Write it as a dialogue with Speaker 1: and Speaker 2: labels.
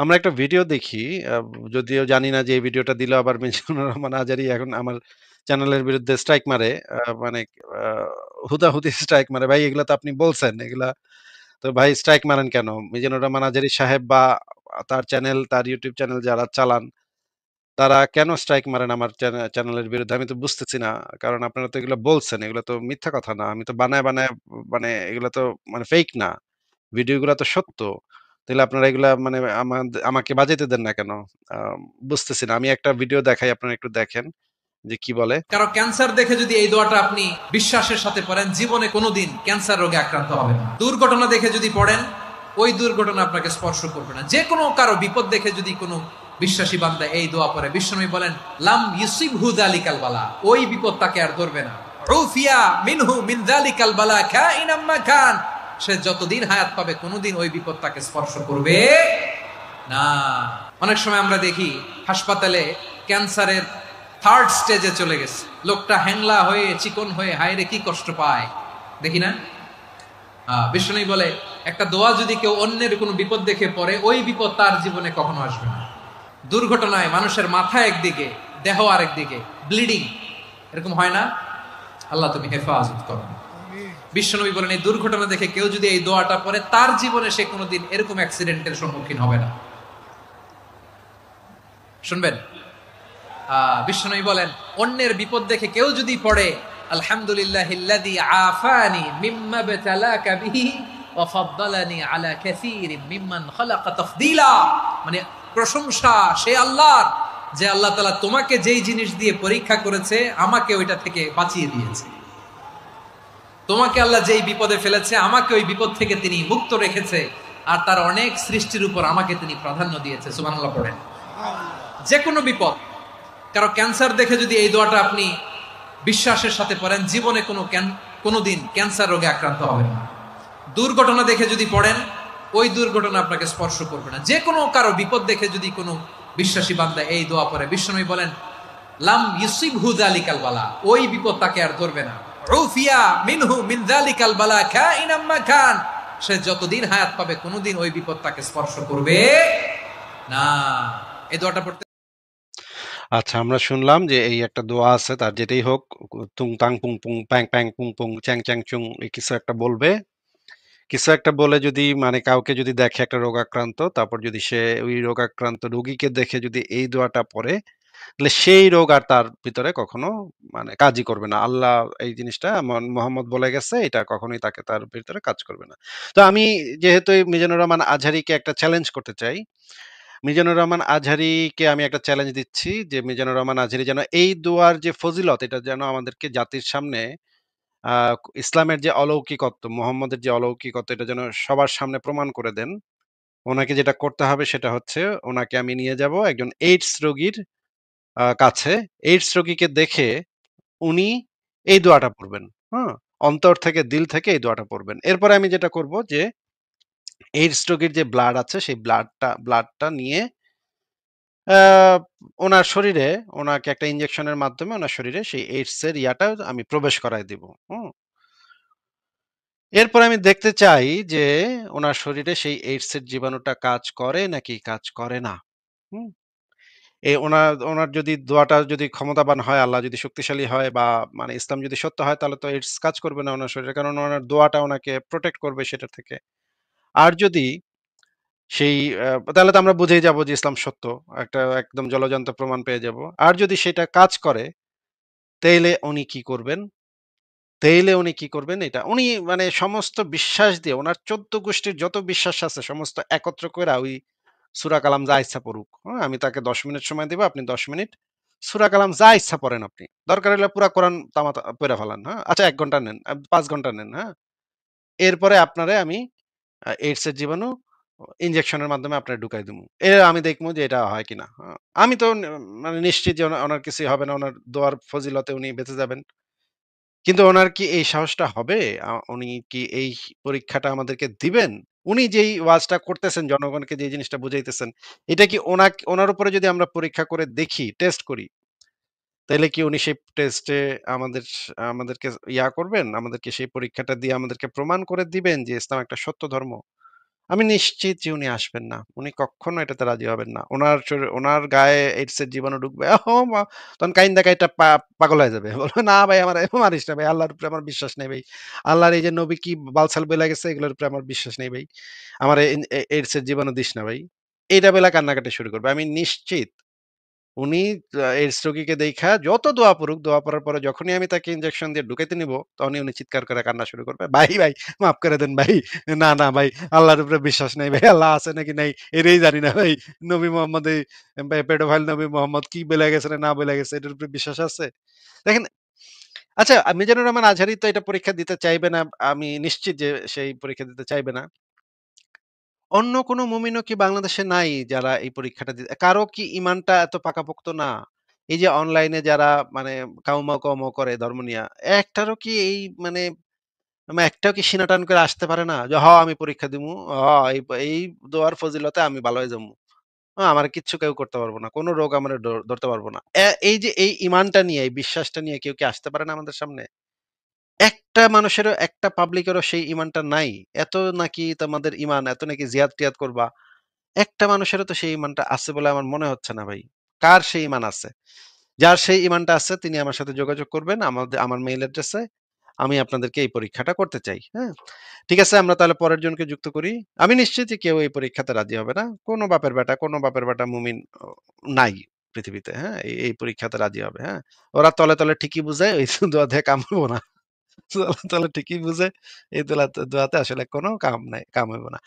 Speaker 1: আমরা একটা ভিডিও দেখি, আ যদিও জানি না যে এই ভিডিওটা দিলে আবার মিজানুর রহমান আজারী এখন আমার চ্যানেলের বিরুদ্ধে স্ট্রাইক মারে। মানে আ হুদাহুদি স্ট্রাইক মারে। ভাই এগুলা তো আপনি বলছেন, এগুলা তো ভাই স্ট্রাইক মারেন কেন? মিজানুর রহমান আজারী সাহেব বা তার চ্যানেল, তার YouTube চ্যানেল যারা চালান, তারা কেন স্ট্রাইক মারেন আমার চ্যানেলের বিরুদ্ধে? আমি তো বুঝতেছি না। কারণ আপনারা তো এগুলা বলছেন, এগুলা তো মিথ্যা কথা না। আমি তো বানায় মানে এগুলা তো মানে ফেক না। ভিডিওগুলা তো সত্য। তাইলে আপনারা এগুলা মানে আমাকে বাজাইতে দেন না কেন? আ বুঝতেছি না। আমি একটা ভিডিও দেখাই, আপনারা একটু দেখেন যে কি বলে।
Speaker 2: কারো ক্যান্সার দেখে যদি এই দোয়াটা আপনি বিশ্বাসের সাথে পড়েন, জীবনে কোনোদিন ক্যান্সার রোগে আক্রান্ত হবে না। দুর্ঘটনা দেখে যদি পড়েন, ওই দুর্ঘটনা আপনাকে স্পর্শ করবে না। যে কোনো কারো বিপদ দেখে যদি কোনো বিশ্বাসী বান্দা এই দোয়া পড়ে, বিশ্বনবী বলেন লাম ইউসিবহু যালিকাল বালা, ওই বিপদ তাকে আর ধরবে না। উফিয়া মিনহু মিন যালিকাল বালা কাইনাম মা কান, সে যতদিন হায়াত পাবে কোনোদিন ওই বিপদ তাকে স্পর্শ করবে না। অনেক সময় আমরা দেখি হাসপাতালে ক্যান্সারের থার্ড স্টেজে চলে গেছে, লোকটা হ্যাংলা হয়ে চিকন হয়ে হায়রে কি কষ্ট পায়, দেখি না? বিষ্ণু বলে একটা দোয়া যদি কেউ অন্যের কোনো বিপদ দেখে পড়ে, ওই বিপদ তার জীবনে কখনো আসবে না। দুর্ঘটনায় মানুষের মাথা একদিকে, দেহ আরেকদিকে, ব্লিডিং, এরকম হয় না? আল্লাহ তুমি হেফাজত করো। বিশ্বনবী বলেন এই দুর্ঘটনা দেখে কেউ যদি এই দোয়াটা পড়ে, তার জীবনে সে কোনোদিন এরকম অ্যাক্সিডেন্টের সম্মুখীন হবে না। শুনবেন, বিশ্বনবী বলেন অন্যের বিপদ দেখে কেউ যদি পড়ে, আলহামদুলিল্লাহিল্লাযী আফানি মিম্মা বতালাকা বিহি ওয়া ফাদ্দালানি আলা কাসীরিম মিম্মান খালাকা তাফদীলা, মানে প্রশংসা সে আল্লাহর, যে আল্লাহ তাআলা তোমাকে যেই জিনিস দিয়ে পরীক্ষা করেছে আমাকে ওইটা থেকে বাঁচিয়ে দিয়েছে। তোমাকে আল্লাহ যেই বিপদে ফেলেছে আমাকে ওই বিপদ থেকে তিনি মুক্ত রেখেছে, আর তার অনেক সৃষ্টির উপর আমাকে তিনি প্রাধান্য দিয়েছে। সুবহানাল্লাহ পড়েন। যে কোনো বিপদ, কারো ক্যান্সার দেখে যদি এই দোয়াটা আপনি বিশ্বাসের সাথে পড়েন, জীবনে কোনোদিন ক্যান্সার রোগে আক্রান্ত হবেন না। দুর্ঘটনা দেখে যদি পড়েন, ওই দুর্ঘটনা আপনাকে স্পর্শ করবে না। যে কোনো কারো বিপদ দেখে যদি কোনো বিশ্বাসী বান্দা এই দোয়া পড়ে, বিশ্বনবী বলেন লাম ইউসিবহু যালিকাল বালা, ওই বিপদ তাকে আর ধরবে না। উফিয়া মিনহু মিন যালিকাল বালা কাইনাম মা কান, সে যতদিন হায়াত পাবে কোনোদিন ওই বিপদ তাকে স্পর্শ করবে না। এই দোয়াটা পড়তে
Speaker 1: আচ্ছা, আমরা শুনলাম যে এই একটা দোয়া আছে, তার যেটাই হোক, তুং তাং পুং পুং প্যাং প্যাং পুং পুং চ্যাং চ্যাং চুং, এই কিছু একটা বলবে। কিছু একটা বলে যদি মানে কাউকে যদি দেখে একটা রোগাক্রান্ত, তারপর যদি সে ওই রোগাক্রান্ত রোগীকে দেখে যদি এই দোয়াটা পড়ে, তাহলে সেই রোগ আর তার ভিতরে কখনো মানে কাজই করবে না। আল্লাহ এই জিনিসটা মোহাম্মদ বলে গেছে, এটা কখনোই তাকে তার ভিতরে কাজ করবে না। তো আমি যেহেতু এই মিজানুর রহমান আজহারিকে একটা চ্যালেঞ্জ করতে চাই, মিজানুর রহমান আজহারিকে আমি একটা চ্যালেঞ্জ দিচ্ছি যে মিজানুর রহমান আজহারি যেন এই দোয়ার যে ফজিলত, এটা যেন আমাদেরকে জাতির সামনে, ইসলামের যে অলৌকিকত্ব, মুহাম্মদের যে অলৌকিকত্ব, এটা যেন সবার সামনে প্রমাণ করে দেন। ওনাকে যেটা করতে হবে সেটা হচ্ছে, ওনাকে আমি নিয়ে যাব একজন এইডস রোগীর কাছে। এইডস রোগীকে দেখে উনি এই দোয়াটা পড়বেন। হ্যাঁ? অন্তর থেকে, দিল থেকে এই দোয়াটা পড়বেন। এরপরে আমি যেটা করব যে এইডস রোগীর যে ব্লাড আছে সেই ব্লাডটা নিয়ে আ ওনার শরীরে, ওনাকে একটা ইনজেকশনের মাধ্যমে ওনার শরীরে সেই এইডস এর ইয়াটা আমি প্রবেশ করায় দিব। হুম? এরপরে আমি দেখতে চাই যে ওনার শরীরে সেই এইডস এর জীবাণুটা কাজ করে নাকি কাজ করে না। হুম? ওনার যদি দোয়াটা যদি ক্ষমতাবান হয়, আল্লাহ যদি শক্তিশালী হয়, বা মানে ইসলাম যদি সত্য হয়, তাহলে তো এইডস কাজ করবে না ওনার শরীরে। কারণ ওনার দোয়াটা ওনাকে প্রোটেক্ট করবে সেটা থেকে। আর যদি সেই তাহলে তো আমরা বুঝেই যাব যে ইসলাম সত্য। একটা একদম জলজ্যান্ত প্রমাণ পেয়ে যাব। আর যদি সেটা কাজ করে, তাইলে উনি কি করবেন? এটা উনি মানে সমস্ত বিশ্বাস দিয়ে উনার ১৪ গোষ্ঠীর যত বিশ্বাস আছে সমস্ত একত্র কইরা ওই সূরা কালাম যা ইচ্ছা পড়ুক। হ্যাঁ? আমি তাকে ১০ মিনিট সময় দিব। আপনি ১০ মিনিট সূরা কালাম যা ইচ্ছা পড়েন আপনি। দরকার হলে পুরা কোরআন তামাতা পইড়া ফেলান। হ্যাঁ? আচ্ছা ১ ঘন্টা নেন, ৫ ঘন্টা নেন। হ্যাঁ? এরপরে আপনারে আমি এইডস এর জীবাণু ইনজেকশনের মাধ্যমে আপনারে ঢুকাই দিমু। আমি দেখমু যে এটা হয় কিনা। আমি তো মানে নিশ্চিত যে ওনার কিছুই হবে না। উনার দোয়ার ফজিলতে উনি বেঁচে যাবেন। কিন্তু উনার কি এই সাহসটা হবে? উনি কি এই পরীক্ষাটা আমাদেরকে দিবেন? উনি যেই ওয়াজটা করতেছেন, জনগণকে যে জিনিসটা বুঝাইতেছেন, এটা কি উনার উপরে যদি আমরা পরীক্ষা করে দেখি, টেস্ট করি, তাইলে কি উনি সেই টেস্টে আমাদেরকে করবেন? আমাদেরকে সেই পরীক্ষাটা দিয়ে আমাদেরকে প্রমাণ করে দিবেন যে ইসলাম একটা সত্য ধর্ম? আমি নিশ্চিত যে উনি আসবেন না। উনি কক্ষনো এটাতে রাজি হবেন না। উনার গায়ে এইডস এর জীবাণু ঢুকবে। তখন কাইন্দা কাইটা পাগল হয়ে যাবে। বলবে, "না ভাই আমারে মারিস না ভাই। আল্লাহর উপরে আমার বিশ্বাস নেই ভাই। আল্লাহর এই যে নবী কি বালছাল বইলা গেছে এগুলোর উপরে আমার বিশ্বাস নেই ভাই। আমারে এইডস এর জীবাণু দিস না ভাই।" এইটা বইলা কান্নাকাটি শুরু করবে। আমি নিশ্চিত উনি এইডস রোগীকে দেইখা যত দোয়া পড়ুক, দোয়া পড়ার পরে যখনই আমি তাকে ইনজেকশন দিয়ে ঢুকাইতে নিবো, তখনই উনি চিৎকার করে কান্না শুরু করবে। "ভাই, ভাই মাফ করে দেন ভাই। না, না ভাই আল্লাহর উপরে বিশ্বাস নাই ভাই। আল্লাহ আছে নাকি নাই এটাই জানি না ভাই। নবী মোহাম্মদ এই পেডোফাইল নবী মোহাম্মদ কি বইলা গেছে না বইলা গেছে এটার উপরে বিশ্বাস আছে?" দেখেন, আচ্ছা মিজানুর রহমান আজহারি তো এটা পরীক্ষা দিতে চাইবে না। আমি নিশ্চিত যে সেই পরীক্ষা দিতে চাইবে না। অন্য কোনো মুমিনও কি বাংলাদেশে নাই যারা এই পরীক্ষাটা কারো কি ইমানটা এত পাকাপোক্ত না? এই যে অনলাইনে যারা মানে কাউমাউ, কাউমাউ করে ধর্ম নিয়া, একটারও কি এই মানে একটাও কি সিনা টান করে আসতে পারে না? যে আমি পরীক্ষা দিমু। এই দোয়ার ফজিলতে আমি ভালো হয়ে যামু। আমার কিচ্ছু কেউ করতে পারব না। কোন রোগ আমারে ধরতে পারব না। এই যে এই ইমানটা নিয়ে, এই বিশ্বাসটা নিয়ে কেউ কি আসতে পারে না আমাদের সামনে? একটা মানুষেরও একটা পাবলিকেরও সেই ইমানটা নাই। এত নাকি তোমাদের ইমান, এত নাকি জিয়াদ-টিয়াদ করবা। একটা মানুষেরও তো সেই ইমানটা আছে বলে আমার মনে হচ্ছে না ভাই। কার সেই ইমান আছে? যার সেই ইমানটা আছে তিনি আমার সাথে যোগাযোগ করবেন আমার মেইল অ্যাড্রেসে। আমি আপনাদেরকে এই পরীক্ষাটা করতে চাই। হ্যাঁ? ঠিক আছে আমরা তাহলে পরের জনকে যুক্ত করি। আমি নিশ্চিত যে কেউ এই পরীক্ষাতে রাজি হবে না। কোন বাপের বেটা মুমিন নাই পৃথিবীতে। হ্যাঁ? এই পরীক্ষাতে রাজি হবে। হ্যাঁ? ওরা তলে, তলে ঠিকই বুঝে ওই দোয়া দিয়ে কাম হইব না। তলে, তলে ঠিকই বুঝে এই দোয়াতে আসলে কোনো কাম নাই, কাম হইব না।